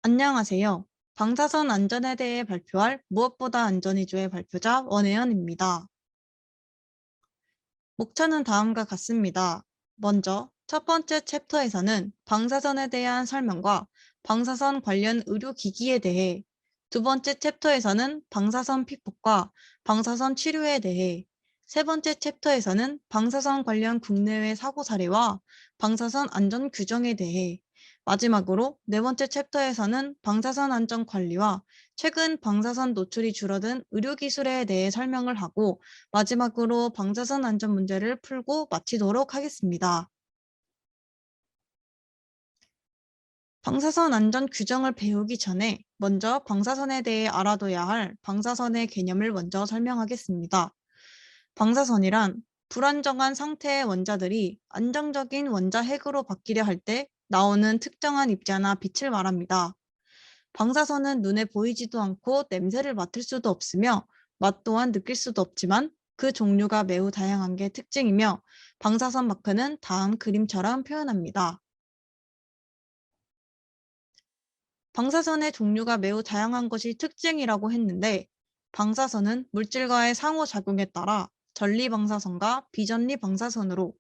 안녕하세요. 방사선 안전에 대해 발표할 무엇보다 안전위주의 발표자 원혜연입니다. 목차는 다음과 같습니다. 먼저 첫 번째 챕터에서는 방사선에 대한 설명과 방사선 관련 의료기기에 대해, 두 번째 챕터에서는 방사선 피폭과 방사선 치료에 대해, 세 번째 챕터에서는 방사선 관련 국내외 사고 사례와 방사선 안전 규정에 대해, 마지막으로 네 번째 챕터에서는 방사선 안전 관리와 최근 방사선 노출이 줄어든 의료기술에 대해 설명을 하고, 마지막으로 방사선 안전 문제를 풀고 마치도록 하겠습니다. 방사선 안전 규정을 배우기 전에 먼저 방사선에 대해 알아둬야 할 방사선의 개념을 먼저 설명하겠습니다. 방사선이란 불안정한 상태의 원자들이 안정적인 원자 핵으로 바뀌려 할 때 나오는 특정한 입자나 빛을 말합니다. 방사선은 눈에 보이지도 않고 냄새를 맡을 수도 없으며 맛 또한 느낄 수도 없지만 그 종류가 매우 다양한 게 특징이며, 방사선 마크는 다음 그림처럼 표현합니다. 방사선의 종류가 매우 다양한 것이 특징이라고 했는데, 방사선은 물질과의 상호작용에 따라 전리방사선과 비전리방사선으로,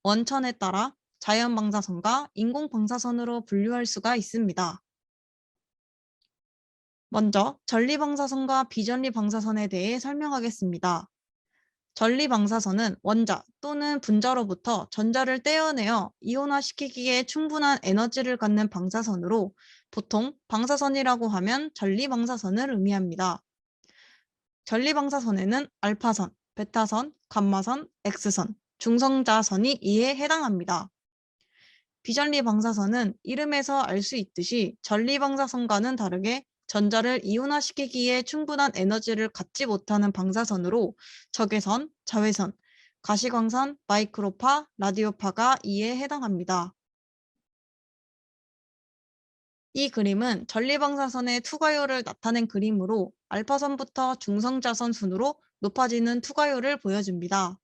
원천에 따라 자연방사선과 인공방사선으로 분류할 수가 있습니다. 먼저 전리방사선과 비전리방사선에 대해 설명하겠습니다. 전리방사선은 원자 또는 분자로부터 전자를 떼어내어 이온화시키기에 충분한 에너지를 갖는 방사선으로, 보통 방사선이라고 하면 전리방사선을 의미합니다. 전리방사선에는 알파선, 베타선, 감마선, X선, 중성자선이 이에 해당합니다. 비전리방사선은 이름에서 알 수 있듯이 전리방사선과는 다르게 전자를 이온화시키기에 충분한 에너지를 갖지 못하는 방사선으로, 적외선, 자외선, 가시광선, 마이크로파, 라디오파가 이에 해당합니다. 이 그림은 전리방사선의 투과율을 나타낸 그림으로, 알파선부터 중성자선 순으로 높아지는 투과율을 보여줍니다.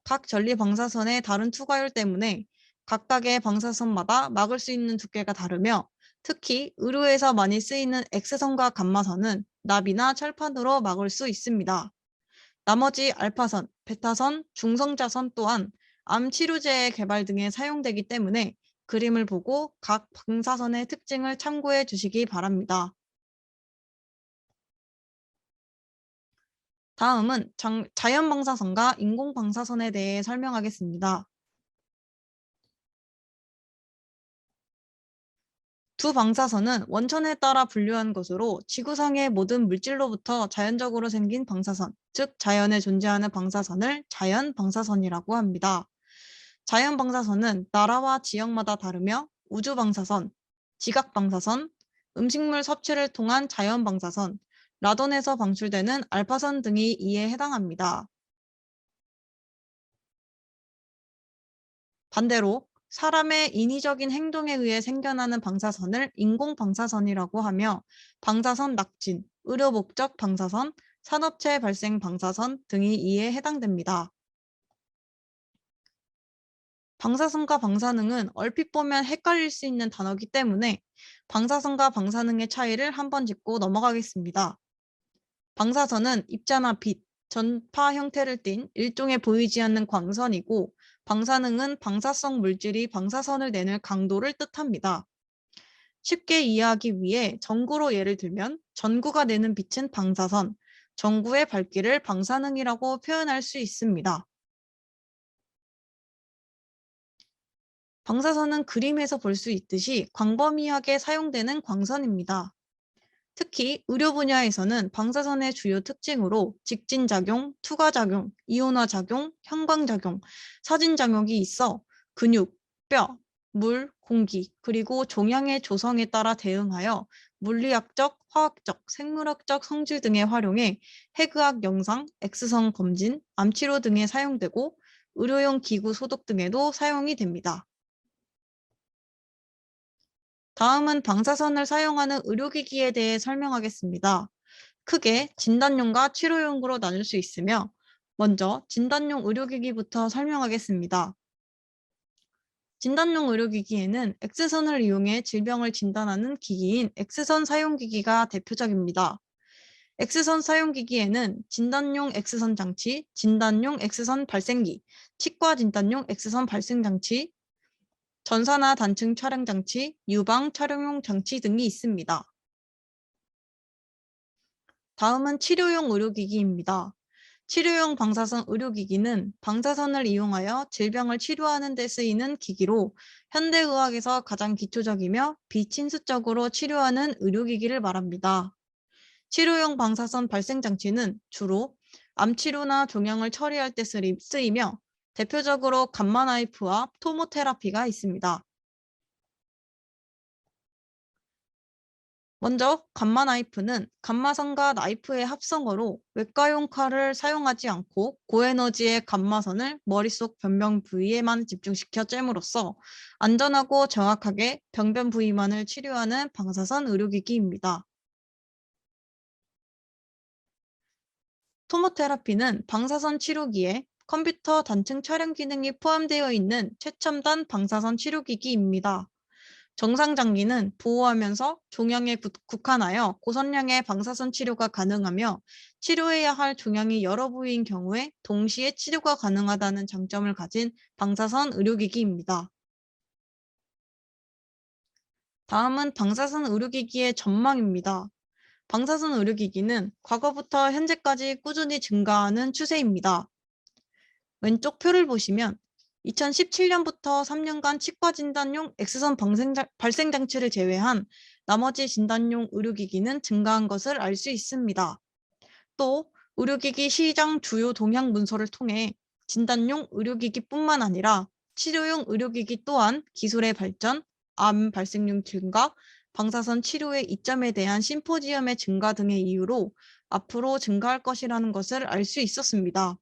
각 전리방사선의 다른 투과율 때문에 각각의 방사선마다 막을 수 있는 두께가 다르며, 특히 의료에서 많이 쓰이는 X선과 감마선은 납이나 철판으로 막을 수 있습니다. 나머지 알파선, 베타선, 중성자선 또한 암 치료제의 개발 등에 사용되기 때문에 그림을 보고 각 방사선의 특징을 참고해 주시기 바랍니다. 다음은 자연방사선과 인공방사선에 대해 설명하겠습니다. 두 방사선은 원천에 따라 분류한 것으로 지구상의 모든 물질로부터 자연적으로 생긴 방사선, 즉 자연에 존재하는 방사선을 자연 방사선이라고 합니다. 자연 방사선은 나라와 지역마다 다르며 우주 방사선, 지각 방사선, 음식물 섭취를 통한 자연 방사선, 라돈에서 방출되는 알파선 등이 이에 해당합니다. 반대로 사람의 인위적인 행동에 의해 생겨나는 방사선을 인공방사선이라고 하며, 방사선 낙진, 의료 목적 방사선, 산업체 발생 방사선 등이 이에 해당됩니다. 방사선과 방사능은 얼핏 보면 헷갈릴 수 있는 단어이기 때문에 방사선과 방사능의 차이를 한번 짚고 넘어가겠습니다. 방사선은 입자나 빛, 전파 형태를 띤 일종의 보이지 않는 광선이고, 방사능은 방사성 물질이 방사선을 내는 강도를 뜻합니다. 쉽게 이해하기 위해 전구로 예를 들면 전구가 내는 빛은 방사선, 전구의 밝기를 방사능이라고 표현할 수 있습니다. 방사선은 그림에서 볼 수 있듯이 광범위하게 사용되는 광선입니다. 특히 의료 분야에서는 방사선의 주요 특징으로 직진작용, 투과작용, 이온화작용, 형광작용, 사진작용이 있어 근육, 뼈, 물, 공기, 그리고 종양의 조성에 따라 대응하여 물리학적, 화학적, 생물학적 성질 등에 활용해 해그학 영상, X선 검진, 암치료 등에 사용되고, 의료용 기구 소독 등에도 사용이 됩니다. 다음은 방사선을 사용하는 의료기기에 대해 설명하겠습니다. 크게 진단용과 치료용으로 나눌 수 있으며, 먼저 진단용 의료기기부터 설명하겠습니다. 진단용 의료기기에는 X선을 이용해 질병을 진단하는 기기인 X선 사용기기가 대표적입니다. X선 사용기기에는 진단용 X선 장치, 진단용 X선 발생기, 치과 진단용 X선 발생 장치, 전산화 단층 촬영 장치, 유방 촬영용 장치 등이 있습니다. 다음은 치료용 의료기기입니다. 치료용 방사선 의료기기는 방사선을 이용하여 질병을 치료하는 데 쓰이는 기기로 현대의학에서 가장 기초적이며 비침수적으로 치료하는 의료기기를 말합니다. 치료용 방사선 발생 장치는 주로 암치료나 종양을 처리할 때 쓰이며 대표적으로 감마 나이프와 토모테라피가 있습니다. 먼저 감마 나이프는 감마선과 나이프의 합성어로 외과용 칼을 사용하지 않고 고에너지의 감마선을 머릿속 변변 부위에만 집중시켜 쬐므로써 안전하고 정확하게 병변 부위만을 치료하는 방사선 의료기기입니다. 토모테라피는 방사선 치료기에 컴퓨터 단층 촬영 기능이 포함되어 있는 최첨단 방사선 치료기기입니다. 정상 장기는 보호하면서 종양에 국한하여 고선량의 방사선 치료가 가능하며 치료해야 할 종양이 여러 부위인 경우에 동시에 치료가 가능하다는 장점을 가진 방사선 의료기기입니다. 다음은 방사선 의료기기의 전망입니다. 방사선 의료기기는 과거부터 현재까지 꾸준히 증가하는 추세입니다. 왼쪽 표를 보시면 2017년부터 3년간 치과 진단용 X선 발생 장치를 제외한 나머지 진단용 의료기기는 증가한 것을 알 수 있습니다. 또 의료기기 시장 주요 동향 문서를 통해 진단용 의료기기뿐만 아니라 치료용 의료기기 또한 기술의 발전, 암 발생률 증가, 방사선 치료의 이점에 대한 심포지엄의 증가 등의 이유로 앞으로 증가할 것이라는 것을 알 수 있었습니다.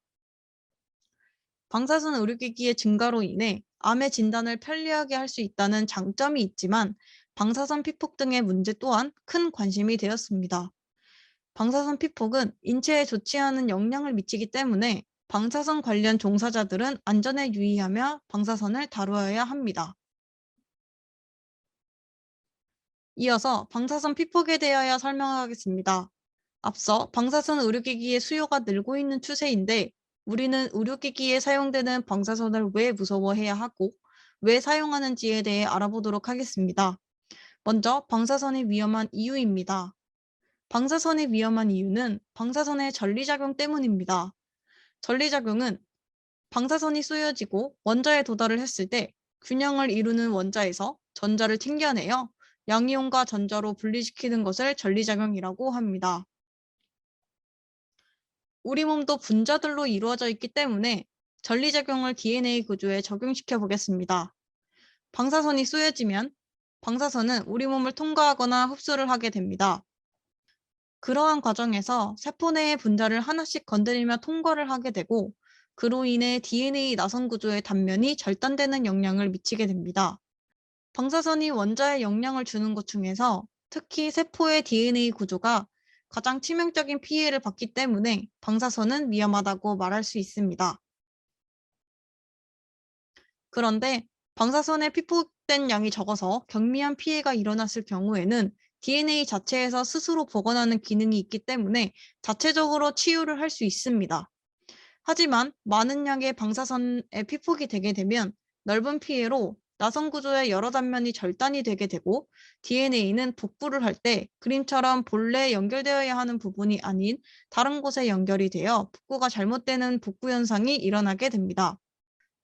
방사선 의료기기의 증가로 인해 암의 진단을 편리하게 할 수 있다는 장점이 있지만 방사선 피폭 등의 문제 또한 큰 관심이 되었습니다. 방사선 피폭은 인체에 좋지 않은 영향을 미치기 때문에 방사선 관련 종사자들은 안전에 유의하며 방사선을 다루어야 합니다. 이어서 방사선 피폭에 대하여 설명하겠습니다. 앞서 방사선 의료기기의 수요가 늘고 있는 추세인데 우리는 의료기기에 사용되는 방사선을 왜 무서워해야 하고 왜 사용하는지에 대해 알아보도록 하겠습니다. 먼저 방사선이 위험한 이유입니다. 방사선이 위험한 이유는 방사선의 전리작용 때문입니다. 전리작용은 방사선이 쏘여지고 원자에 도달을 했을 때 균형을 이루는 원자에서 전자를 튕겨내어 양이온과 전자로 분리시키는 것을 전리작용이라고 합니다. 우리 몸도 분자들로 이루어져 있기 때문에 전리작용을 DNA 구조에 적용시켜 보겠습니다. 방사선이 쏘여지면 방사선은 우리 몸을 통과하거나 흡수를 하게 됩니다. 그러한 과정에서 세포 내의 분자를 하나씩 건드리며 통과를 하게 되고 그로 인해 DNA 나선 구조의 단면이 절단되는 영향을 미치게 됩니다. 방사선이 원자에 영향을 주는 것 중에서 특히 세포의 DNA 구조가 가장 치명적인 피해를 받기 때문에 방사선은 위험하다고 말할 수 있습니다. 그런데 방사선에 피폭된 양이 적어서 경미한 피해가 일어났을 경우에는 DNA 자체에서 스스로 복원하는 기능이 있기 때문에 자체적으로 치유를 할 수 있습니다. 하지만 많은 양의 방사선에 피폭이 되게 되면 넓은 피해로 나선 구조의 여러 단면이 절단이 되게 되고 DNA는 복구를 할 때 그림처럼 본래 연결되어야 하는 부분이 아닌 다른 곳에 연결이 되어 복구가 잘못되는 복구 현상이 일어나게 됩니다.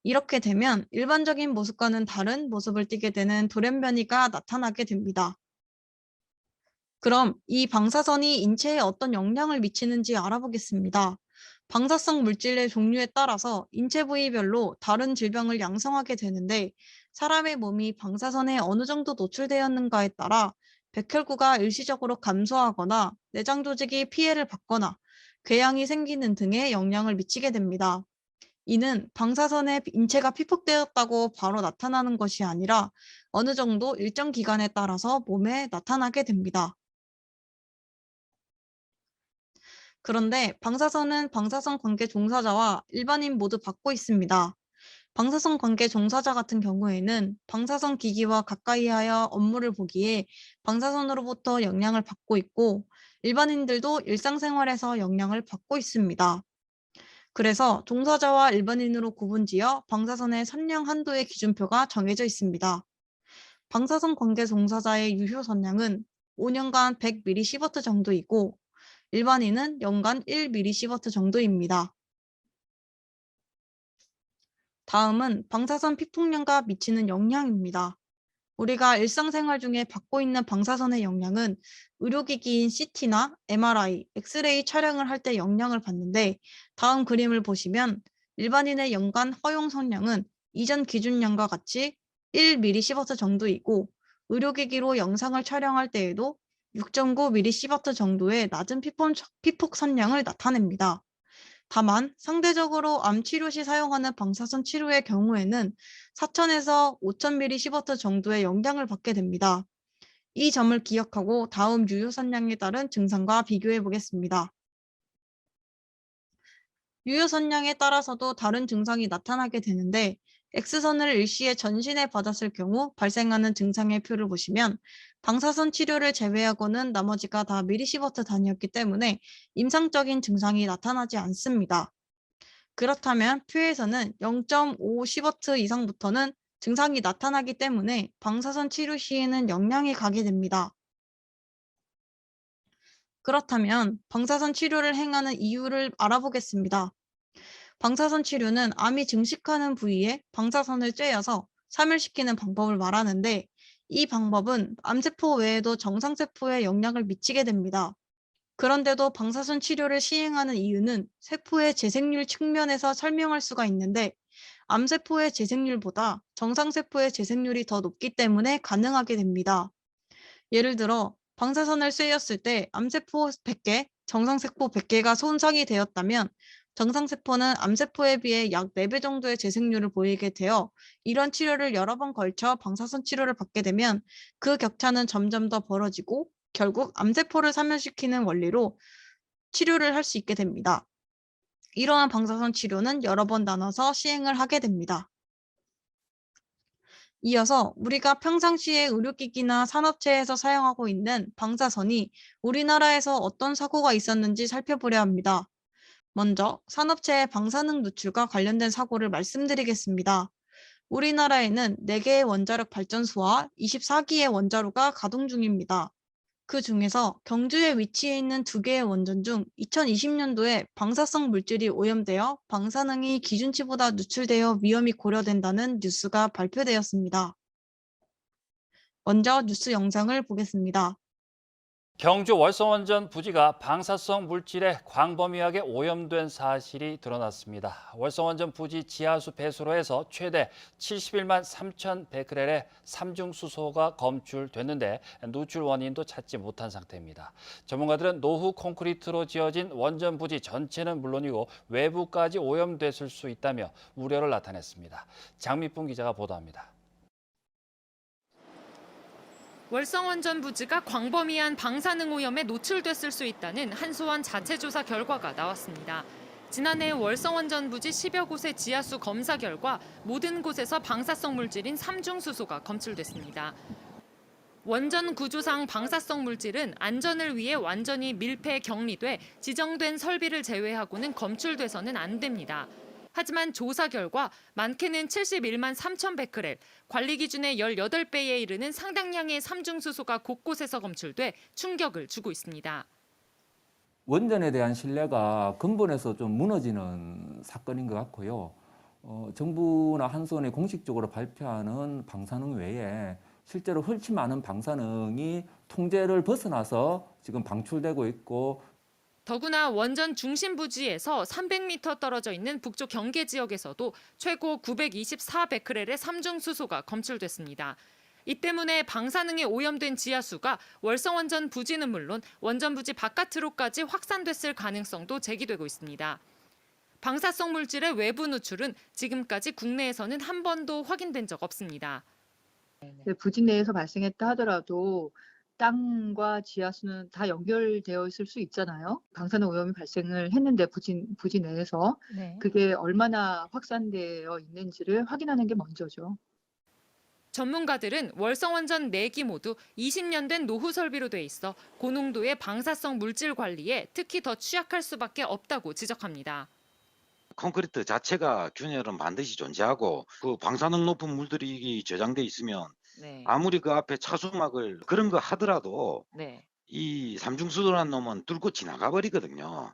이렇게 되면 일반적인 모습과는 다른 모습을 띠게 되는 돌연변이가 나타나게 됩니다. 그럼 이 방사선이 인체에 어떤 영향을 미치는지 알아보겠습니다. 방사성 물질의 종류에 따라서 인체 부위별로 다른 질병을 양성하게 되는데 사람의 몸이 방사선에 어느 정도 노출되었는가에 따라 백혈구가 일시적으로 감소하거나 내장 조직이 피해를 받거나 궤양이 생기는 등의 영향을 미치게 됩니다. 이는 방사선에 인체가 피폭되었다고 바로 나타나는 것이 아니라 어느 정도 일정 기간에 따라서 몸에 나타나게 됩니다. 그런데 방사선은 방사선 관계 종사자와 일반인 모두 받고 있습니다. 방사선 관계 종사자 같은 경우에는 방사선 기기와 가까이 하여 업무를 보기에 방사선으로부터 영향을 받고 있고 일반인들도 일상생활에서 영향을 받고 있습니다. 그래서 종사자와 일반인으로 구분지어 방사선의 선량 한도의 기준표가 정해져 있습니다. 방사선 관계 종사자의 유효 선량은 5년간 100mSv 정도이고 일반인은 연간 1mSv 정도입니다. 다음은 방사선 피폭량과 미치는 영향입니다. 우리가 일상생활 중에 받고 있는 방사선의 영향은 의료기기인 CT나 MRI, 엑스레이 촬영을 할 때 영향을 받는데 다음 그림을 보시면 일반인의 연간 허용 선량은 이전 기준량과 같이 1mSv 정도이고 의료기기로 영상을 촬영할 때에도 6.9mSv 정도의 낮은 피폭 선량을 나타냅니다. 다만 상대적으로 암 치료 시 사용하는 방사선 치료의 경우에는 4,000에서 5,000mSv 정도의 영향을 받게 됩니다. 이 점을 기억하고 다음 유효 선량에 따른 증상과 비교해 보겠습니다. 유효 선량에 따라서도 다른 증상이 나타나게 되는데 X선을 일시에 전신에 받았을 경우 발생하는 증상의 표를 보시면 방사선 치료를 제외하고는 나머지가 다 mSv 단위였기 때문에 임상적인 증상이 나타나지 않습니다. 그렇다면 표에서는 0.5시버트 이상부터는 증상이 나타나기 때문에 방사선 치료 시에는 영향이 가게 됩니다. 그렇다면 방사선 치료를 행하는 이유를 알아보겠습니다. 방사선 치료는 암이 증식하는 부위에 방사선을 쬐어서 사멸시키는 방법을 말하는데 이 방법은 암세포 외에도 정상세포에 영향을 미치게 됩니다. 그런데도 방사선 치료를 시행하는 이유는 세포의 재생률 측면에서 설명할 수가 있는데 암세포의 재생률보다 정상세포의 재생률이 더 높기 때문에 가능하게 됩니다. 예를 들어 방사선을 쐬었을 때 암세포 100개, 정상세포 100개가 손상이 되었다면 정상세포는 암세포에 비해 약 4배 정도의 재생률을 보이게 되어 이런 치료를 여러 번 걸쳐 방사선 치료를 받게 되면 그 격차는 점점 더 벌어지고 결국 암세포를 사멸시키는 원리로 치료를 할 수 있게 됩니다. 이러한 방사선 치료는 여러 번 나눠서 시행을 하게 됩니다. 이어서 우리가 평상시에 의료기기나 산업체에서 사용하고 있는 방사선이 우리나라에서 어떤 사고가 있었는지 살펴보려 합니다. 먼저 산업체의 방사능 누출과 관련된 사고를 말씀드리겠습니다. 우리나라에는 4개의 원자력 발전소와 24기의 원자로가 가동 중입니다. 그 중에서 경주에 위치해 있는 2개의 원전 중 2020년도에 방사성 물질이 오염되어 방사능이 기준치보다 누출되어 위험이 고려된다는 뉴스가 발표되었습니다. 먼저 뉴스 영상을 보겠습니다. 경주 월성원전 부지가 방사성 물질에 광범위하게 오염된 사실이 드러났습니다. 월성원전 부지 지하수 배수로에서 최대 71만 3천 베크렐의 삼중수소가 검출됐는데 누출 원인도 찾지 못한 상태입니다. 전문가들은 노후 콘크리트로 지어진 원전 부지 전체는 물론이고 외부까지 오염됐을 수 있다며 우려를 나타냈습니다. 장미쁨 기자가 보도합니다. 월성원전 부지가 광범위한 방사능 오염에 노출됐을 수 있다는 한수원 자체 조사 결과가 나왔습니다. 지난해 월성원전 부지 10여 곳의 지하수 검사 결과 모든 곳에서 방사성 물질인 삼중수소가 검출됐습니다. 원전 구조상 방사성 물질은 안전을 위해 완전히 밀폐 격리돼 지정된 설비를 제외하고는 검출돼서는 안 됩니다. 하지만 조사 결과 많게는 71만 3천 베크렐, 관리 기준의 18배에 이르는 상당량의 삼중수소가 곳곳에서 검출돼 충격을 주고 있습니다. 원전에 대한 신뢰가 근본에서 좀 무너지는 사건인 것 같고요. 정부나 한수원이 공식적으로 발표하는 방사능 외에 실제로 훨씬 많은 방사능이 통제를 벗어나서 지금 방출되고 있고 더구나 원전 중심 부지에서 300m 떨어져 있는 북쪽 경계 지역에서도 최고 924베크렐의 삼중수소가 검출됐습니다. 이 때문에 방사능에 오염된 지하수가 월성원전 부지는 물론 원전 부지 바깥으로까지 확산됐을 가능성도 제기되고 있습니다. 방사성 물질의 외부 누출은 지금까지 국내에서는 한 번도 확인된 적 없습니다. 부지 내에서 발생했다 하더라도 땅과 지하수는 다 연결되어 있을 수 있잖아요. 방사능 오염이 발생을 했는데 부지 내에서 그게 얼마나 확산되어 있는지를 확인하는 게 먼저죠. 전문가들은 월성원전 4기 모두 20년 된 노후 설비로 돼 있어 고농도의 방사성 물질 관리에 특히 더 취약할 수밖에 없다고 지적합니다. 콘크리트 자체가 균열은 반드시 존재하고 그 방사능 높은 물들이 저장돼 있으면 아무리 그 앞에 차수막을 그런 거 하더라도 이 삼중수도라는 놈은 뚫고 지나가 버리거든요.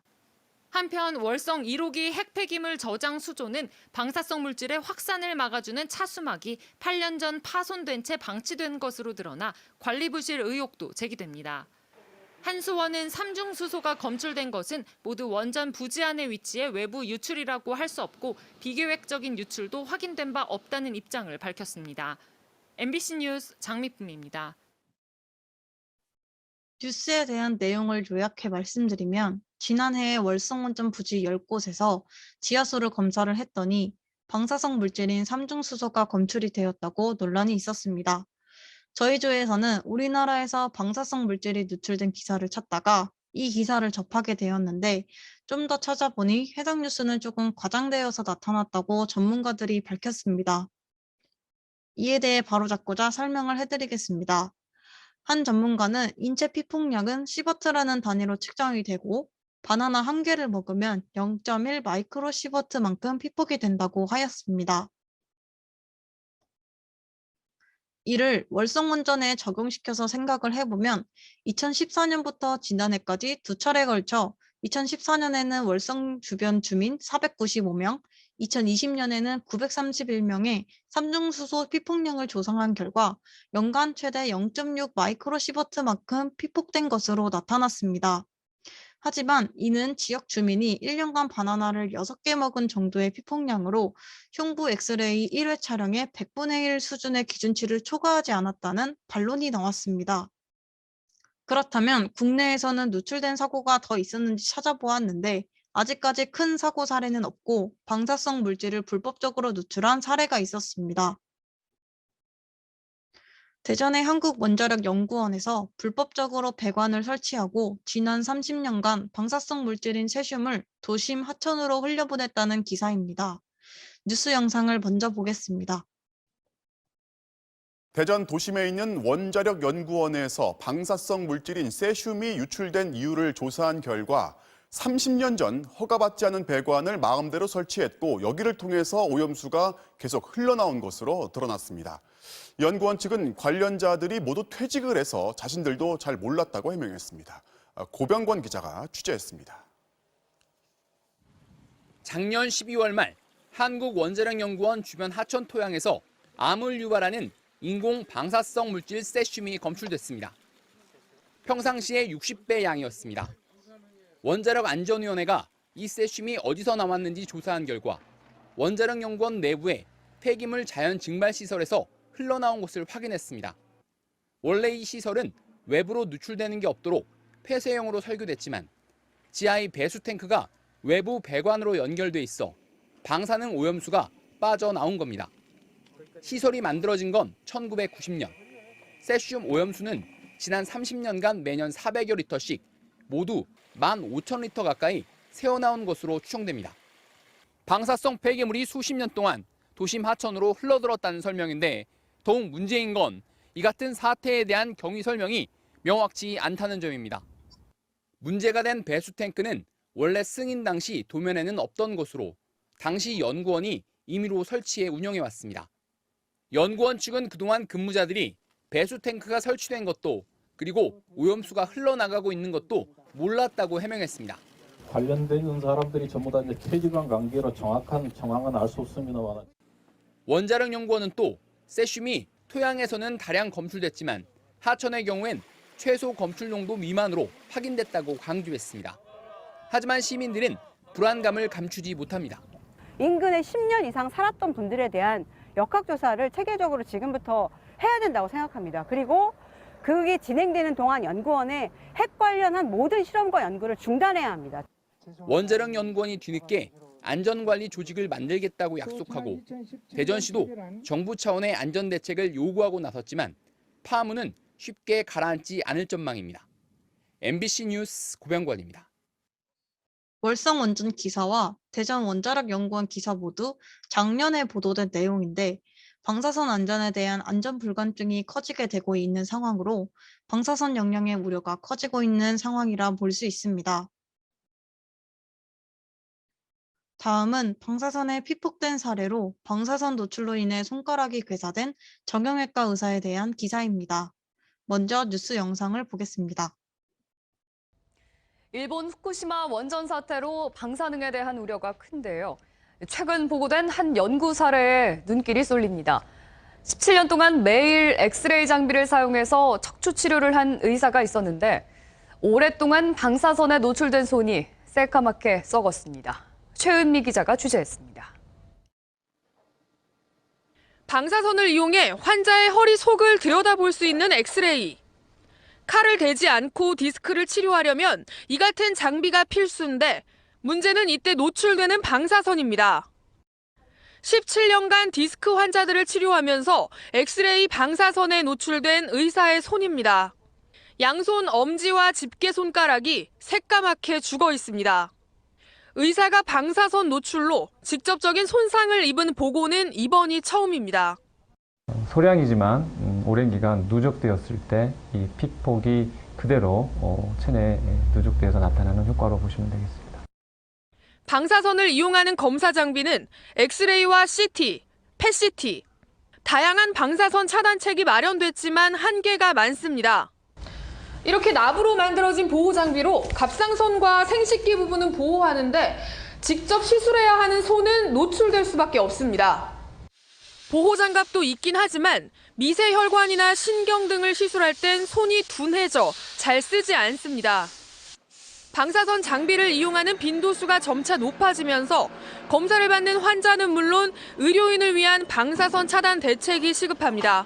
한편 월성 1호기 핵폐기물 저장 수조는 방사성 물질의 확산을 막아주는 차수막이 8년 전 파손된 채 방치된 것으로 드러나 관리 부실 의혹도 제기됩니다. 한수원은 삼중수소가 검출된 것은 모두 원전 부지 안에 위치해 외부 유출이라고 할 수 없고 비계획적인 유출도 확인된 바 없다는 입장을 밝혔습니다. MBC 뉴스 장미쁨입니다. 뉴스에 대한 내용을 요약해 말씀드리면 지난해 월성원전 부지 10곳에서 지하수를 검사를 했더니 방사성 물질인 삼중수소가 검출이 되었다고 논란이 있었습니다. 저희 조에서는 우리나라에서 방사성 물질이 누출된 기사를 찾다가 이 기사를 접하게 되었는데 좀 더 찾아보니 해당 뉴스는 조금 과장되어서 나타났다고 전문가들이 밝혔습니다. 이에 대해 바로잡고자 설명을 해드리겠습니다. 한 전문가는 인체 피폭량은 시버트라는 단위로 측정이 되고 바나나 한 개를 먹으면 0.1 마이크로 시버트만큼 피폭이 된다고 하였습니다. 이를 월성원전에 적용시켜서 생각을 해보면 2014년부터 지난해까지 두 차례에 걸쳐 2014년에는 월성 주변 주민 495명, 2020년에는 931명의 삼중수소 피폭량을 조사한 결과 연간 최대 0.6 마이크로시버트만큼 피폭된 것으로 나타났습니다. 하지만 이는 지역 주민이 1년간 바나나를 6개 먹은 정도의 피폭량으로 흉부 엑스레이 1회 촬영의 100분의 1 수준의 기준치를 초과하지 않았다는 반론이 나왔습니다. 그렇다면 국내에서는 누출된 사고가 더 있었는지 찾아보았는데 아직까지 큰 사고 사례는 없고 방사성 물질을 불법적으로 누출한 사례가 있었습니다. 대전의 한국원자력연구원에서 불법적으로 배관을 설치하고 지난 30년간 방사성 물질인 세슘을 도심 하천으로 흘려보냈다는 기사입니다. 뉴스 영상을 먼저 보겠습니다. 대전 도심에 있는 원자력연구원에서 방사성 물질인 세슘이 유출된 이유를 조사한 결과 30년 전 허가받지 않은 배관을 마음대로 설치했고 여기를 통해서 오염수가 계속 흘러나온 것으로 드러났습니다. 연구원 측은 관련자들이 모두 퇴직을 해서 자신들도 잘 몰랐다고 해명했습니다. 고병권 기자가 취재했습니다. 작년 12월 말 한국원자력연구원 주변 하천 토양에서 암을 유발하는 인공 방사성 물질 세슘이 검출됐습니다. 평상시의 60배 양이었습니다. 원자력안전위원회가 이 세슘이 어디서 나왔는지 조사한 결과 원자력연구원 내부의 폐기물 자연 증발 시설에서 흘러나온 것을 확인했습니다. 원래 이 시설은 외부로 누출되는 게 없도록 폐쇄형으로 설계됐지만 지하의 배수 탱크가 외부 배관으로 연결돼 있어 방사능 오염수가 빠져나온 겁니다. 시설이 만들어진 건 1990년. 세슘 오염수는 지난 30년간 매년 400여 리터씩 모두 15,000리터 가까이 새어나온 것으로 추정됩니다. 방사성 폐기물이 수십 년 동안 도심 하천으로 흘러들었다는 설명인데 더욱 문제인 건 이 같은 사태에 대한 경위 설명이 명확치 않다는 점입니다. 문제가 된 배수 탱크는 원래 승인 당시 도면에는 없던 것으로 당시 연구원이 임의로 설치해 운영해왔습니다. 연구원 측은 그동안 근무자들이 배수 탱크가 설치된 것도 그리고 오염수가 흘러나가고 있는 것도 몰랐다고 해명했습니다. 관련된 사람들이 전부 다 이제 퇴직한 관계로 정확한 정황은 알 수 없습니다만. 원자력연구원은 또 세슘이 토양에서는 다량 검출됐지만 하천의 경우엔 최소 검출 농도 미만으로 확인됐다고 강조했습니다. 하지만 시민들은 불안감을 감추지 못합니다. 인근에 10년 이상 살았던 분들에 대한 역학조사를 체계적으로 지금부터 해야 된다고 생각합니다. 그리고 그게 진행되는 동안 연구원에 핵 관련한 모든 실험과 연구를 중단해야 합니다. 원자력연구원이 뒤늦게 안전관리 조직을 만들겠다고 약속하고 대전시도 정부 차원의 안전대책을 요구하고 나섰지만 파문은 쉽게 가라앉지 않을 전망입니다. MBC 뉴스 고병권입니다. 월성 원전 기사와 대전 원자력 연구원 기사 모두 작년에 보도된 내용인데 방사선 안전에 대한 안전 불감증이 커지게 되고 있는 상황으로 방사선 영향의 우려가 커지고 있는 상황이라 볼 수 있습니다. 다음은 방사선에 피폭된 사례로 방사선 노출로 인해 손가락이 괴사된 정형외과 의사에 대한 기사입니다. 먼저 뉴스 영상을 보겠습니다. 일본 후쿠시마 원전 사태로 방사능에 대한 우려가 큰데요. 최근 보고된 한 연구 사례에 눈길이 쏠립니다. 17년 동안 매일 엑스레이 장비를 사용해서 척추 치료를 한 의사가 있었는데 오랫동안 방사선에 노출된 손이 새까맣게 썩었습니다. 최은미 기자가 취재했습니다. 방사선을 이용해 환자의 허리 속을 들여다볼 수 있는 엑스레이. 칼을 대지 않고 디스크를 치료하려면 이 같은 장비가 필수인데 문제는 이때 노출되는 방사선입니다. 17년간 디스크 환자들을 치료하면서 엑스레이 방사선에 노출된 의사의 손입니다. 양손 엄지와 집게 손가락이 새까맣게 죽어 있습니다. 의사가 방사선 노출로 직접적인 손상을 입은 보고는 이번이 처음입니다. 소량이지만 오랜 기간 누적되었을 때 이 피폭이 그대로 체내에 누적돼서 나타나는 효과로 보시면 되겠습니다. 방사선을 이용하는 검사 장비는 엑스레이와 CT, 펫CT, 다양한 방사선 차단책이 마련됐지만 한계가 많습니다. 이렇게 납으로 만들어진 보호 장비로 갑상선과 생식기 부분은 보호하는데 직접 시술해야 하는 손은 노출될 수밖에 없습니다. 보호장갑도 있긴 하지만 미세혈관이나 신경 등을 시술할 땐 손이 둔해져 잘 쓰지 않습니다. 방사선 장비를 이용하는 빈도수가 점차 높아지면서 검사를 받는 환자는 물론 의료인을 위한 방사선 차단 대책이 시급합니다.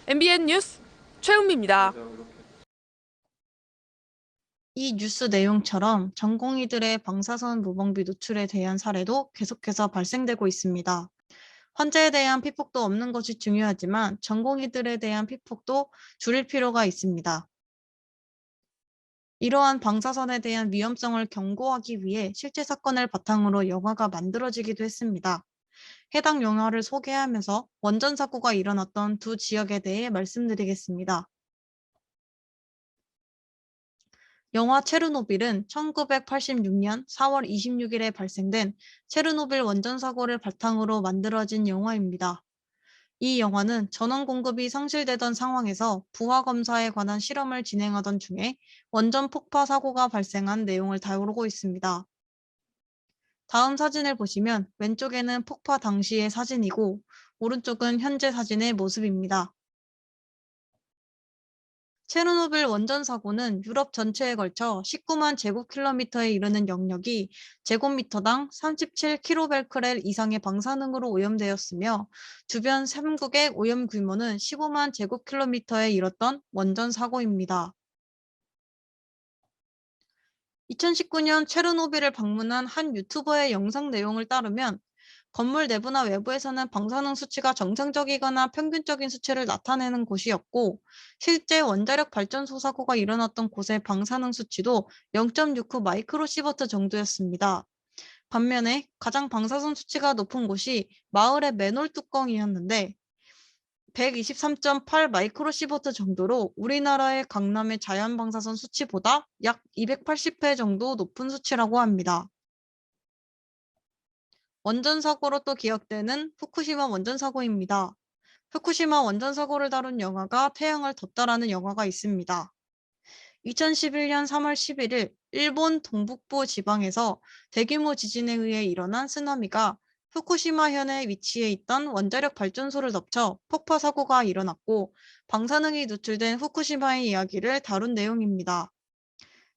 MBN 뉴스 최은미입니다. 이 뉴스 내용처럼 전공의들의 방사선 무방비 노출에 대한 사례도 계속해서 발생되고 있습니다. 환자에 대한 피폭도 없는 것이 중요하지만 전공의들에 대한 피폭도 줄일 필요가 있습니다. 이러한 방사선에 대한 위험성을 경고하기 위해 실제 사건을 바탕으로 영화가 만들어지기도 했습니다. 해당 영화를 소개하면서 원전 사고가 일어났던 두 지역에 대해 말씀드리겠습니다. 영화 체르노빌은 1986년 4월 26일에 발생된 체르노빌 원전 사고를 바탕으로 만들어진 영화입니다. 이 영화는 전원 공급이 상실되던 상황에서 부하 검사에 관한 실험을 진행하던 중에 원전 폭파 사고가 발생한 내용을 다루고 있습니다. 다음 사진을 보시면 왼쪽에는 폭파 당시의 사진이고 오른쪽은 현재 사진의 모습입니다. 체르노빌 원전 사고는 유럽 전체에 걸쳐 19만 제곱킬로미터에 이르는 영역이 제곱미터당 37kBq 이상의 방사능으로 오염되었으며 주변 3국의 오염 규모는 15만 제곱킬로미터에 이르렀던 원전 사고입니다. 2019년 체르노빌을 방문한 한 유튜버의 영상 내용을 따르면 건물 내부나 외부에서는 방사능 수치가 정상적이거나 평균적인 수치를 나타내는 곳이었고 실제 원자력 발전소 사고가 일어났던 곳의 방사능 수치도 0.69 마이크로시버트 정도였습니다. 반면에 가장 방사선 수치가 높은 곳이 마을의 맨홀 뚜껑이었는데 123.8 마이크로시버트 정도로 우리나라의 강남의 자연 방사선 수치보다 약 280배 정도 높은 수치라고 합니다. 원전 사고로 또 기억되는 후쿠시마 원전 사고입니다. 후쿠시마 원전 사고를 다룬 영화가 태양을 덮다라는 영화가 있습니다. 2011년 3월 11일 일본 동북부 지방에서 대규모 지진에 의해 일어난 쓰나미가 후쿠시마현에 위치해 있던 원자력 발전소를 덮쳐 폭파 사고가 일어났고 방사능이 노출된 후쿠시마의 이야기를 다룬 내용입니다.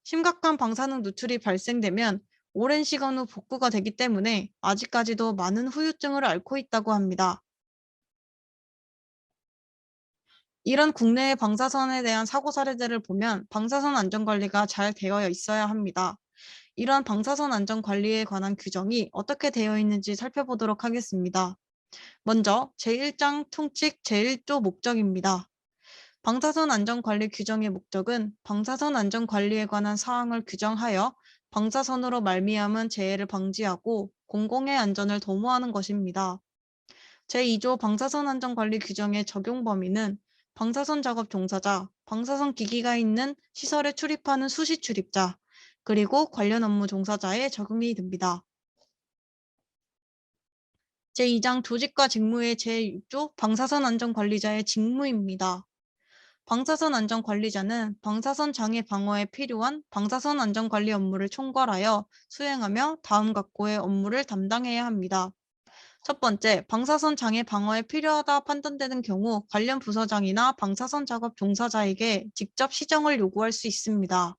심각한 방사능 노출이 발생되면 오랜 시간 후 복구가 되기 때문에 아직까지도 많은 후유증을 앓고 있다고 합니다. 이런 국내의 방사선에 대한 사고 사례들을 보면 방사선 안전관리가 잘 되어 있어야 합니다. 이러한 방사선 안전관리에 관한 규정이 어떻게 되어 있는지 살펴보도록 하겠습니다. 먼저 제1장 통칙 제1조 목적입니다. 방사선 안전관리 규정의 목적은 방사선 안전관리에 관한 사항을 규정하여 방사선으로 말미암은 재해를 방지하고 공공의 안전을 도모하는 것입니다. 제2조 방사선 안전관리 규정의 적용 범위는 방사선 작업 종사자, 방사선 기기가 있는 시설에 출입하는 수시 출입자, 그리고 관련 업무 종사자에 적용이 됩니다. 제2장 조직과 직무의 제6조 방사선 안전관리자의 직무입니다. 방사선 안전관리자는 방사선 장애 방어에 필요한 방사선 안전관리 업무를 총괄하여 수행하며 다음 각고의 업무를 담당해야 합니다. 첫 번째, 방사선 장애 방어에 필요하다 판단되는 경우 관련 부서장이나 방사선 작업 종사자에게 직접 시정을 요구할 수 있습니다.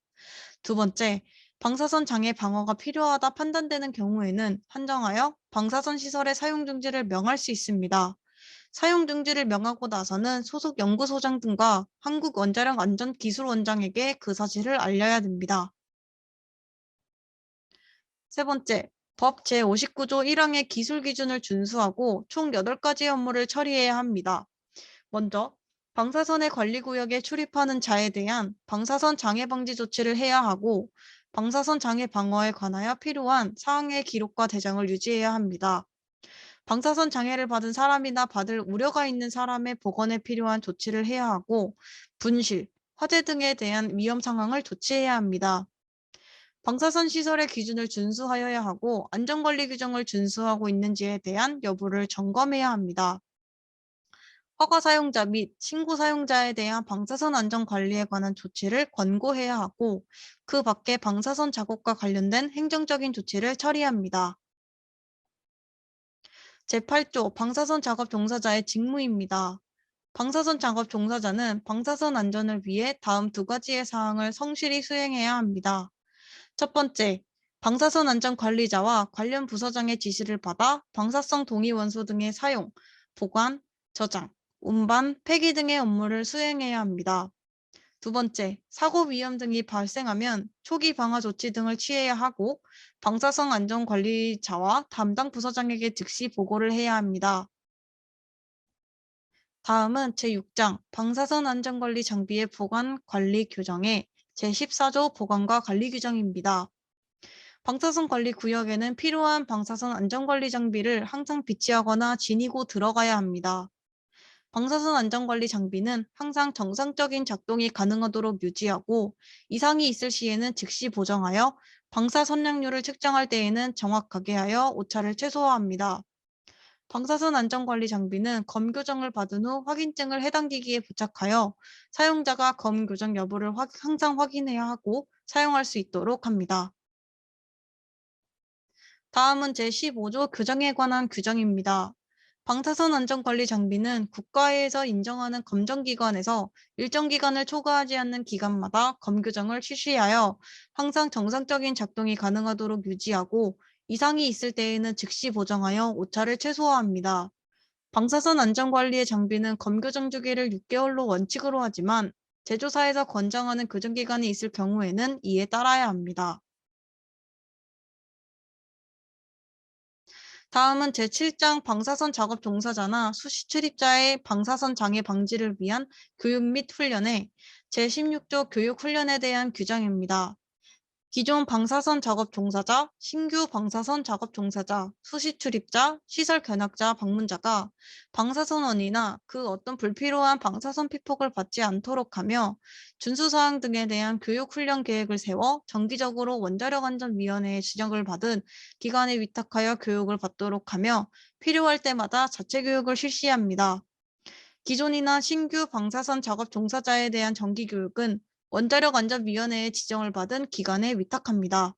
두 번째, 방사선 장애 방어가 필요하다 판단되는 경우에는 한정하여 방사선 시설의 사용 중지를 명할 수 있습니다. 사용 중지를 명하고 나서는 소속 연구소장 등과 한국원자력 안전기술원장에게 그 사실을 알려야 됩니다. 세 번째, 법 제59조 1항의 기술 기준을 준수하고 총 8가지 업무를 처리해야 합니다. 먼저, 방사선의 관리구역에 출입하는 자에 대한 방사선 장애 방지 조치를 해야 하고 방사선 장애 방어에 관하여 필요한 사항의 기록과 대장을 유지해야 합니다. 방사선 장애를 받은 사람이나 받을 우려가 있는 사람의 보건에 필요한 조치를 해야 하고 분실, 화재 등에 대한 위험 상황을 조치해야 합니다. 방사선 시설의 기준을 준수하여야 하고 안전관리 규정을 준수하고 있는지에 대한 여부를 점검해야 합니다. 허가 사용자 및 신고 사용자에 대한 방사선 안전 관리에 관한 조치를 권고해야 하고 그 밖에 방사선 작업과 관련된 행정적인 조치를 처리합니다. 제8조 방사선 작업 종사자의 직무입니다. 방사선 작업 종사자는 방사선 안전을 위해 다음 2가지의 사항을 성실히 수행해야 합니다. 첫 번째, 방사선 안전관리자와 관련 부서장의 지시를 받아 방사성 동위원소 등의 사용, 보관, 저장, 운반, 폐기 등의 업무를 수행해야 합니다. 두 번째, 사고 위험 등이 발생하면 초기 방화 조치 등을 취해야 하고 방사성 안전관리자와 담당 부서장에게 즉시 보고를 해야 합니다. 다음은 제6장 방사선 안전관리 장비의 보관 관리 규정의 제14조 보관과 관리 규정입니다. 방사선 관리 구역에는 필요한 방사선 안전관리 장비를 항상 비치하거나 지니고 들어가야 합니다. 방사선 안전관리 장비는 항상 정상적인 작동이 가능하도록 유지하고 이상이 있을 시에는 즉시 보정하여 방사선량률을 측정할 때에는 정확하게 하여 오차를 최소화합니다. 방사선 안전관리 장비는 검교정을 받은 후 확인증을 해당 기기에 부착하여 사용자가 검교정 여부를 항상 확인해야 하고 사용할 수 있도록 합니다. 다음은 제15조 교정에 관한 규정입니다. 방사선 안전관리 장비는 국가에서 인정하는 검정기관에서 일정 기간을 초과하지 않는 기간마다 검교정을 실시하여 항상 정상적인 작동이 가능하도록 유지하고 이상이 있을 때에는 즉시 보정하여 오차를 최소화합니다. 방사선 안전관리의 장비는 검교정 주기를 6개월로 원칙으로 하지만 제조사에서 권장하는 교정기간이 있을 경우에는 이에 따라야 합니다. 다음은 제7장 방사선 작업 종사자나 수시 출입자의 방사선 장애 방지를 위한 교육 및 훈련에 제16조 교육 훈련에 대한 규정입니다. 기존 방사선 작업 종사자, 신규 방사선 작업 종사자, 수시 출입자, 시설 견학자, 방문자가 방사선원이나 그 어떤 불필요한 방사선 피폭을 받지 않도록 하며 준수사항 등에 대한 교육 훈련 계획을 세워 정기적으로 원자력안전위원회의 지정을 받은 기관에 위탁하여 교육을 받도록 하며 필요할 때마다 자체 교육을 실시합니다. 기존이나 신규 방사선 작업 종사자에 대한 정기 교육은 원자력안전위원회의 지정을 받은 기관에 위탁합니다.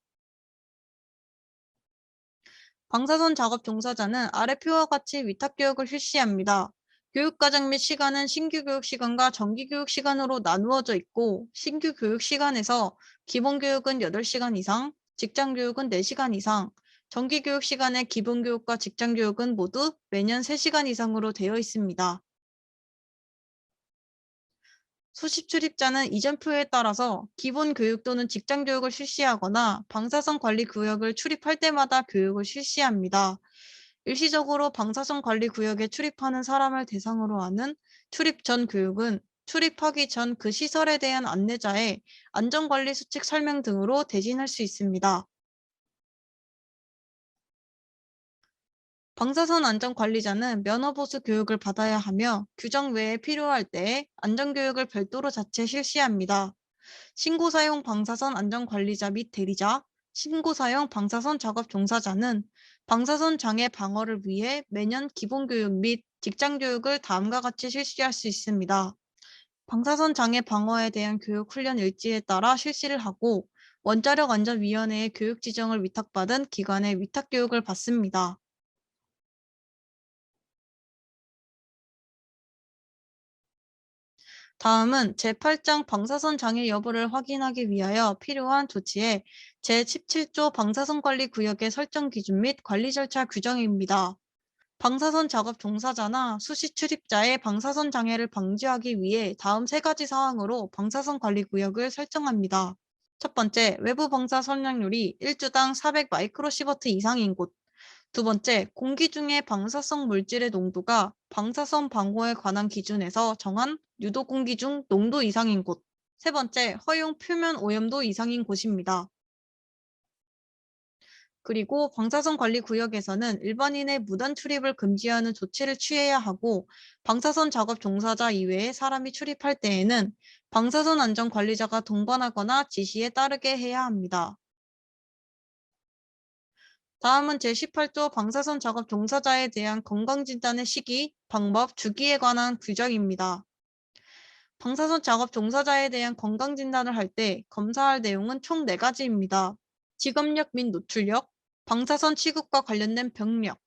방사선 작업 종사자는 아래 표와 같이 위탁 교육을 실시합니다. 교육과정 및 시간은 신규 교육 시간과 정기 교육 시간으로 나누어져 있고 신규 교육 시간에서 기본 교육은 8시간 이상, 직장 교육은 4시간 이상, 정기 교육 시간의 기본 교육과 직장 교육은 모두 매년 3시간 이상으로 되어 있습니다. 수시 출입자는 이전 표에 따라서 기본 교육 또는 직장 교육을 실시하거나 방사선 관리 구역을 출입할 때마다 교육을 실시합니다. 일시적으로 방사선 관리 구역에 출입하는 사람을 대상으로 하는 출입 전 교육은 출입하기 전 그 시설에 대한 안내자의 안전관리 수칙 설명 등으로 대신할 수 있습니다. 방사선 안전관리자는 면허보수 교육을 받아야 하며 규정 외에 필요할 때에 안전교육을 별도로 자체 실시합니다. 신고사용 방사선 안전관리자 및 대리자, 신고사용 방사선 작업 종사자는 방사선 장애 방어를 위해 매년 기본교육 및 직장교육을 다음과 같이 실시할 수 있습니다. 방사선 장애 방어에 대한 교육 훈련 일지에 따라 실시를 하고 원자력안전위원회의 교육 지정을 위탁받은 기관의 위탁교육을 받습니다. 다음은 제8장 방사선 장애 여부를 확인하기 위하여 필요한 조치의 제17조 방사선 관리 구역의 설정 기준 및 관리 절차 규정입니다. 방사선 작업 종사자나 수시 출입자의 방사선 장애를 방지하기 위해 다음 3가지 사항으로 방사선 관리 구역을 설정합니다. 첫 번째, 외부 방사 선량률이 1주당 400 마이크로시버트 이상인 곳. 두 번째, 공기 중의 방사성 물질의 농도가 방사선 방호에 관한 기준에서 정한 유도 공기 중 농도 이상인 곳. 세 번째, 허용 표면 오염도 이상인 곳입니다. 그리고 방사선 관리 구역에서는 일반인의 무단 출입을 금지하는 조치를 취해야 하고 방사선 작업 종사자 이외에 사람이 출입할 때에는 방사선 안전 관리자가 동반하거나 지시에 따르게 해야 합니다. 다음은 제18조 방사선 작업 종사자에 대한 건강진단의 시기, 방법, 주기에 관한 규정입니다. 방사선 작업 종사자에 대한 건강진단을 할 때 검사할 내용은 총 4가지입니다. 직업력 및 노출력, 방사선 취급과 관련된 병력,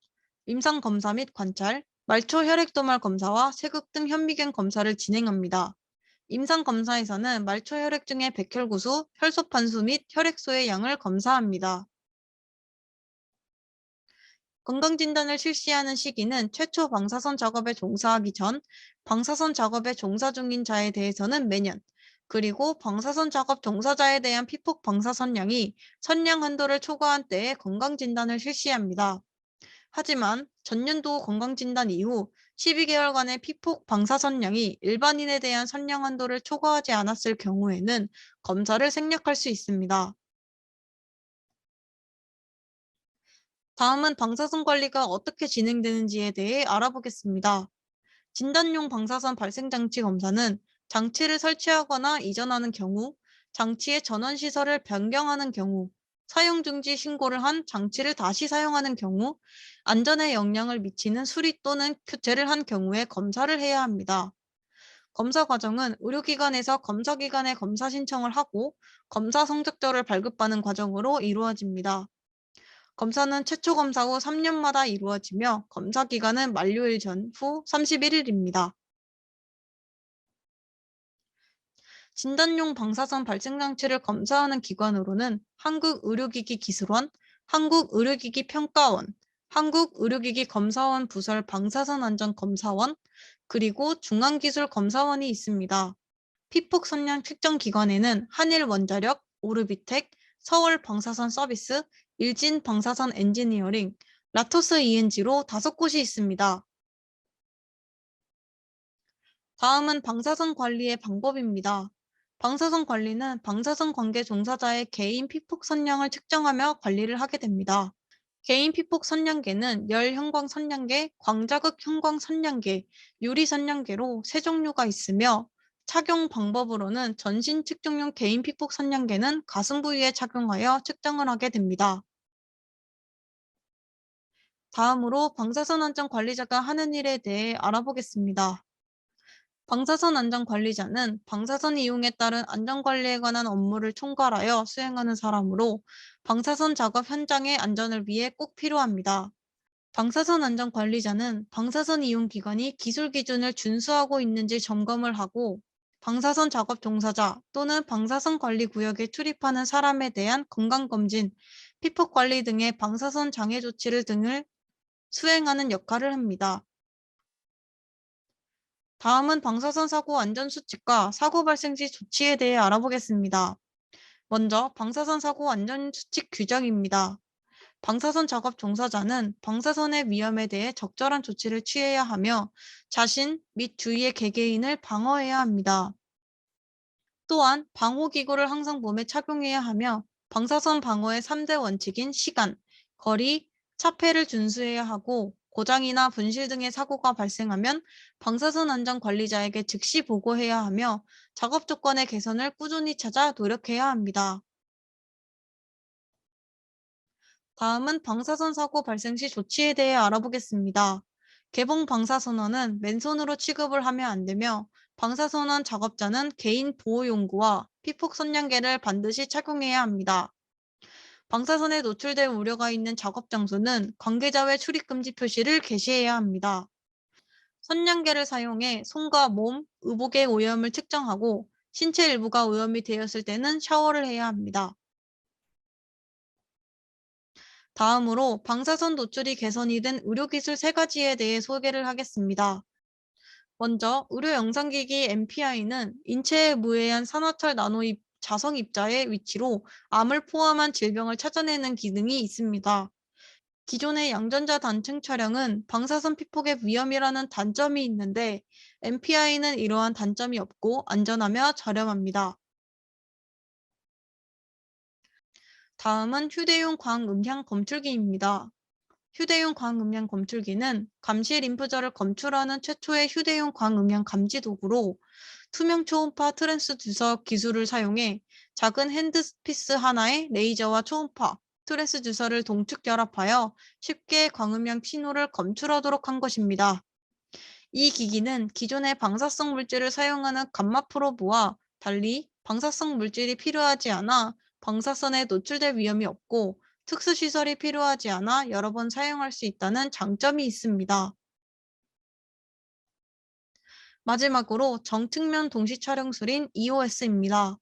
임상검사 및 관찰, 말초 혈액도말 검사와 세극 등 현미경 검사를 진행합니다. 임상검사에서는 말초 혈액 중의 백혈구수, 혈소판수 및 혈액소의 양을 검사합니다. 건강진단을 실시하는 시기는 최초 방사선 작업에 종사하기 전, 방사선 작업에 종사 중인 자에 대해서는 매년, 그리고 방사선 작업 종사자에 대한 피폭 방사선량이 선량 한도를 초과한 때에 건강진단을 실시합니다. 하지만 전년도 건강진단 이후 12개월간의 피폭 방사선량이 일반인에 대한 선량 한도를 초과하지 않았을 경우에는 검사를 생략할 수 있습니다. 다음은 방사선 관리가 어떻게 진행되는지에 대해 알아보겠습니다. 진단용 방사선 발생 장치 검사는 장치를 설치하거나 이전하는 경우, 장치의 전원 시설을 변경하는 경우, 사용 중지 신고를 한 장치를 다시 사용하는 경우, 안전에 영향을 미치는 수리 또는 교체를 한 경우에 검사를 해야 합니다. 검사 과정은 의료기관에서 검사기관에 검사 신청을 하고 검사 성적표를 발급받는 과정으로 이루어집니다. 검사는 최초 검사 후 3년마다 이루어지며 검사 기간은 만료일 전후 31일입니다. 진단용 방사선 발생 장치를 검사하는 기관으로는 한국의료기기기술원, 한국의료기기평가원, 한국의료기기검사원 부설 방사선안전검사원, 그리고 중앙기술검사원이 있습니다. 피폭 선량 측정 기관에는 한일원자력, 오르비텍, 서울방사선서비스, 일진방사선 엔지니어링, 라토스 ENG로 5곳이 있습니다. 다음은 방사선 관리의 방법입니다. 방사선 관리는 방사선 관계 종사자의 개인 피폭 선량을 측정하며 관리를 하게 됩니다. 개인 피폭 선량계는 열 형광 선량계, 광자극 형광 선량계, 유리 선량계로 3종류가 있으며 착용 방법으로는 전신 측정용 개인 피폭 선량계는 가슴 부위에 착용하여 측정을 하게 됩니다. 다음으로 방사선 안전 관리자가 하는 일에 대해 알아보겠습니다. 방사선 안전 관리자는 방사선 이용에 따른 안전관리에 관한 업무를 총괄하여 수행하는 사람으로 방사선 작업 현장의 안전을 위해 꼭 필요합니다. 방사선 안전 관리자는 방사선 이용 기관이 기술 기준을 준수하고 있는지 점검을 하고 방사선 작업 종사자 또는 방사선 관리 구역에 출입하는 사람에 대한 건강검진, 피폭 관리 등의 방사선 장애 조치를 등을 수행하는 역할을 합니다. 다음은 방사선 사고 안전 수칙과 사고 발생 시 조치에 대해 알아보겠습니다. 먼저 방사선 사고 안전 수칙 규정입니다. 방사선 작업 종사자는 방사선의 위험에 대해 적절한 조치를 취해야 하며 자신 및 주위의 개개인을 방어해야 합니다. 또한 방호기구를 항상 몸에 착용해야 하며 방사선 방어의 3대 원칙인 시간, 거리, 차폐를 준수해야 하고 고장이나 분실 등의 사고가 발생하면 방사선 안전 관리자에게 즉시 보고해야 하며 작업 조건의 개선을 꾸준히 찾아 노력해야 합니다. 다음은 방사선 사고 발생 시 조치에 대해 알아보겠습니다. 개봉 방사선원은 맨손으로 취급을 하면 안 되며 방사선원 작업자는 개인 보호용구와 피폭 선량계를 반드시 착용해야 합니다. 방사선에 노출될 우려가 있는 작업 장소는 관계자 외 출입 금지 표시를 게시해야 합니다. 선량계를 사용해 손과 몸, 의복의 오염을 측정하고 신체 일부가 오염이 되었을 때는 샤워를 해야 합니다. 다음으로 방사선 노출이 개선이 된 의료기술 3가지에 대해 소개를 하겠습니다. 먼저 의료 영상기기 MPI는 인체에 무해한 산화철 나노 자성 입자의 위치로 암을 포함한 질병을 찾아내는 기능이 있습니다. 기존의 양전자 단층 촬영은 방사선 피폭의 위험이라는 단점이 있는데 MPI는 이러한 단점이 없고 안전하며 저렴합니다. 다음은 휴대용 광음향 검출기입니다. 휴대용 광음향 검출기는 감시 림프절을 검출하는 최초의 휴대용 광음향 감지 도구로 투명 초음파 트랜스듀서 기술을 사용해 작은 핸드피스 하나에 레이저와 초음파, 트랜스듀서를 동축 결합하여 쉽게 광음향 신호를 검출하도록 한 것입니다. 이 기기는 기존의 방사성 물질을 사용하는 감마 프로브와 달리 방사성 물질이 필요하지 않아 방사선에 노출될 위험이 없고 특수시설이 필요하지 않아 여러 번 사용할 수 있다는 장점이 있습니다. 마지막으로 정측면 동시촬영술인 EOS입니다.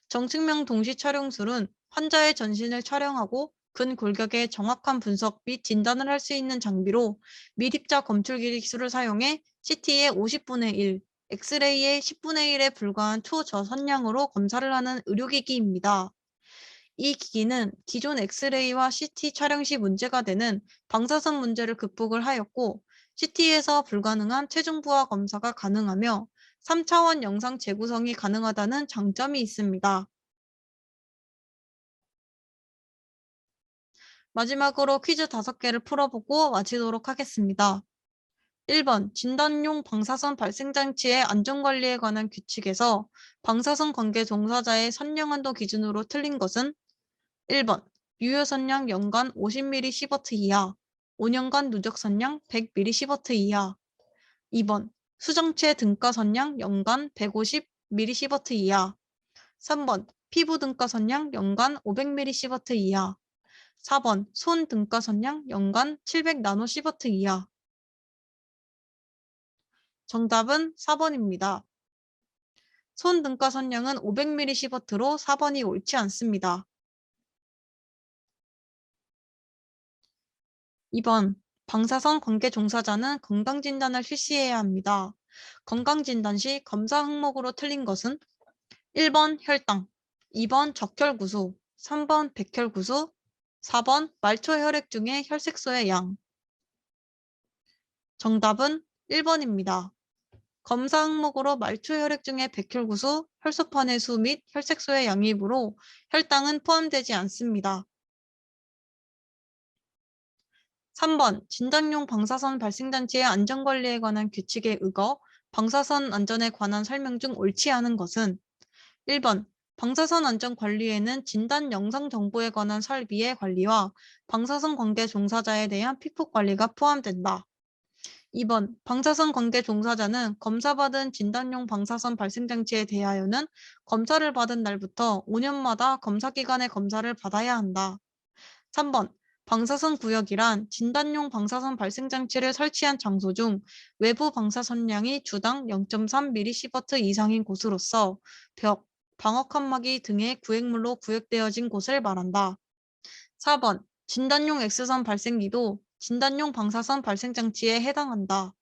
정측면 동시촬영술은 환자의 전신을 촬영하고 근골격의 정확한 분석 및 진단을 할 수 있는 장비로 밀입자 검출기 기술을 사용해 CT의 50분의 1, 엑스레이의 10분의 1에 불과한 초저선량으로 검사를 하는 의료기기입니다. 이 기기는 기존 엑스레이와 CT 촬영 시 문제가 되는 방사선 문제를 극복을 하였고 CT에서 불가능한 체중 부하 검사가 가능하며 3차원 영상 재구성이 가능하다는 장점이 있습니다. 마지막으로 퀴즈 5개를 풀어보고 마치도록 하겠습니다. 1번 진단용 방사선 발생장치의 안전관리에 관한 규칙에서 방사선 관계 종사자의 선량한도 기준으로 틀린 것은 1번 유효선량 연간 50ml 시버트 이하, 5년간 누적선량 100ml 이하. 2번 수정체 등가선량 연간 150ml 시버트 이하. 3번 피부 등가선량 연간 500ml 이하. 4번 손 등가선량 연간 700나노 시버트 이하. 정답은 4번입니다. 손 등가선량은 500ml 시버트로 4번이 옳지 않습니다. 2번 방사선 관계 종사자는 건강진단을 실시해야 합니다. 건강진단 시 검사 항목으로 틀린 것은 1번 혈당, 2번 적혈구수, 3번 백혈구수, 4번 말초 혈액 중의 혈색소의 양. 정답은 1번입니다. 검사 항목으로 말초 혈액 중의 백혈구수, 혈소판의 수 및 혈색소의 양이므로 혈당은 포함되지 않습니다. 3번 진단용 방사선 발생장치의 안전관리에 관한 규칙에 의거 방사선 안전에 관한 설명 중 옳지 않은 것은 1번 방사선 안전 관리에는 진단 영상 정보에 관한 설비의 관리와 방사선 관계 종사자에 대한 피폭 관리가 포함된다. 2번 방사선 관계 종사자는 검사받은 진단용 방사선 발생장치에 대하여는 검사를 받은 날부터 5년마다 검사기관의 검사를 받아야 한다. 3번 방사선 구역이란 진단용 방사선 발생장치를 설치한 장소 중 외부 방사선량이 주당 0.3mSv 이상인 곳으로서 벽, 방어 칸막이 등의 구획물로 구획되어진 곳을 말한다. 4번 진단용 X선 발생기도 진단용 방사선 발생장치에 해당한다.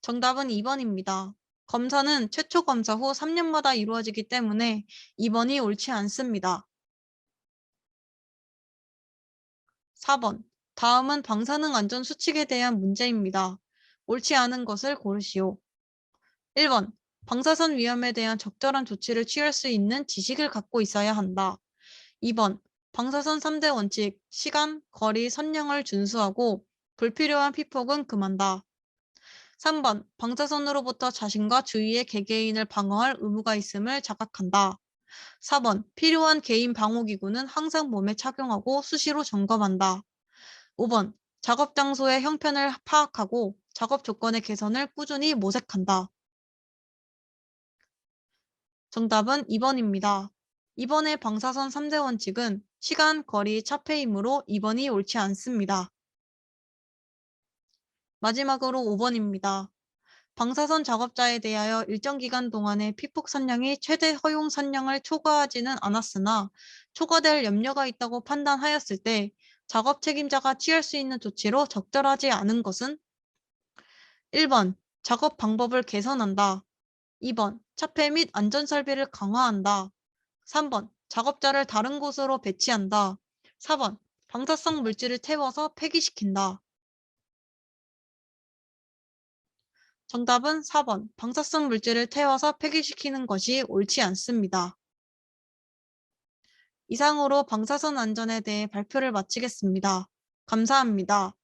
정답은 2번입니다. 검사는 최초 검사 후 3년마다 이루어지기 때문에 2번이 옳지 않습니다. 4번. 다음은 방사능 안전 수칙에 대한 문제입니다. 옳지 않은 것을 고르시오. 1번. 방사선 위험에 대한 적절한 조치를 취할 수 있는 지식을 갖고 있어야 한다. 2번. 방사선 3대 원칙, 시간, 거리, 선량을 준수하고 불필요한 피폭은 금한다. 3번. 방사선으로부터 자신과 주위의 개개인을 방어할 의무가 있음을 자각한다. 4번. 필요한 개인 방호기구는 항상 몸에 착용하고 수시로 점검한다. 5번. 작업 장소의 형편을 파악하고 작업 조건의 개선을 꾸준히 모색한다. 정답은 2번입니다. 2번의 방사선 3대 원칙은 시간, 거리, 차폐이므로 2번이 옳지 않습니다. 마지막으로 5번입니다. 방사선 작업자에 대하여 일정 기간 동안의 피폭 선량이 최대 허용 선량을 초과하지는 않았으나 초과될 염려가 있다고 판단하였을 때 작업 책임자가 취할 수 있는 조치로 적절하지 않은 것은 1번. 작업 방법을 개선한다. 2번. 차폐 및 안전설비를 강화한다. 3번. 작업자를 다른 곳으로 배치한다. 4번. 방사성 물질을 태워서 폐기시킨다. 정답은 4번. 방사성 물질을 태워서 폐기시키는 것이 옳지 않습니다. 이상으로 방사선 안전에 대해 발표를 마치겠습니다. 감사합니다.